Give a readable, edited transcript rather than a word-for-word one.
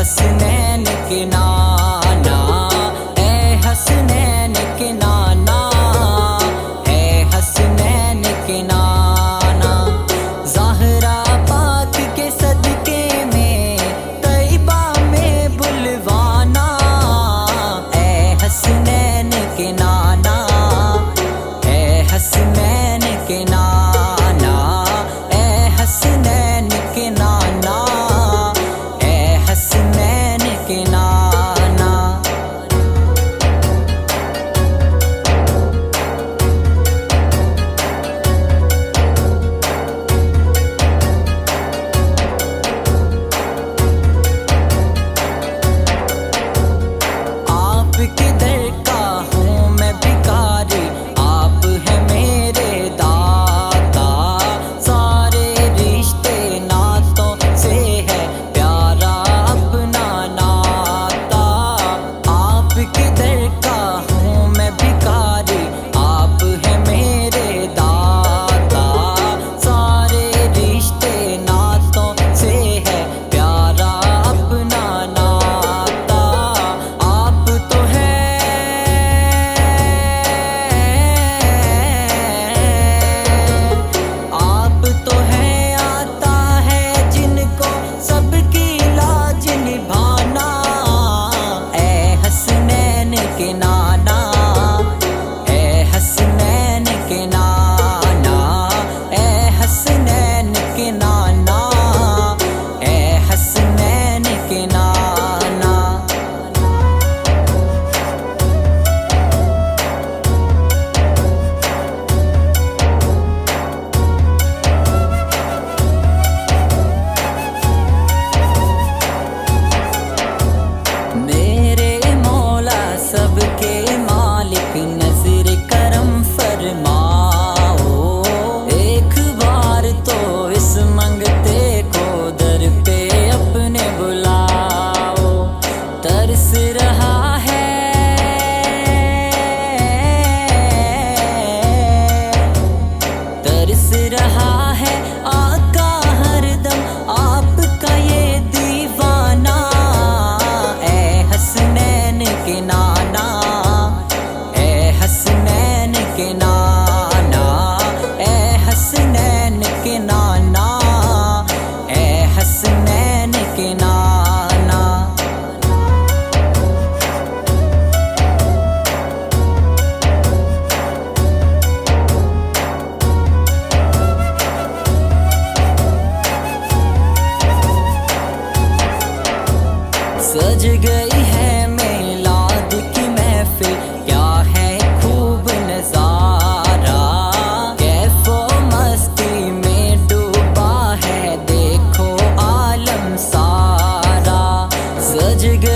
हसनैन के नाना, ए हसनैन के नाना, ए हसनैन के नाना। ज़हरा पाक के सदके में तैबा में बुलवाना, ए हसनैन के नाना, ए हसनैन के नाना, ए हसनैन के नाना, ए हसनैन के नाना। आपके दर का हूँ मैं भिखारी, आप हैं मेरे दाता। सारे रिश्ते नातों से है प्यारा अपना नाता। आपके दर का हूँ मैं भिखारी, आप हैं मेरे दाता। सारे रिश्ते नातों से है प्यारा अपना नाता। आप तो है, आप तो है, आता है जिनको सबकी लाज निभाना, ए हसनैन के नाना, ए हसनैन के नाना, ए हसनैन के नाना, ए हसनैन के नाना। मेरे मौला सबके मालिक नज़र करम फरमाओ। एक बार तो इस मंगते को दर पे अपने बुलाओ। तरस रहा है, तरस रहा है आका हरदम आपका ये दीवाना, ए हसनैन के नाना, ए हसनैन के नाना, ए हसनैन के नाना, ए हसनैन के नाना। सज गई है मिलाद की महफिल, क्या है खूब नजारा। कैफो मस्ती में डूबा है देखो आलम सारा। सज गई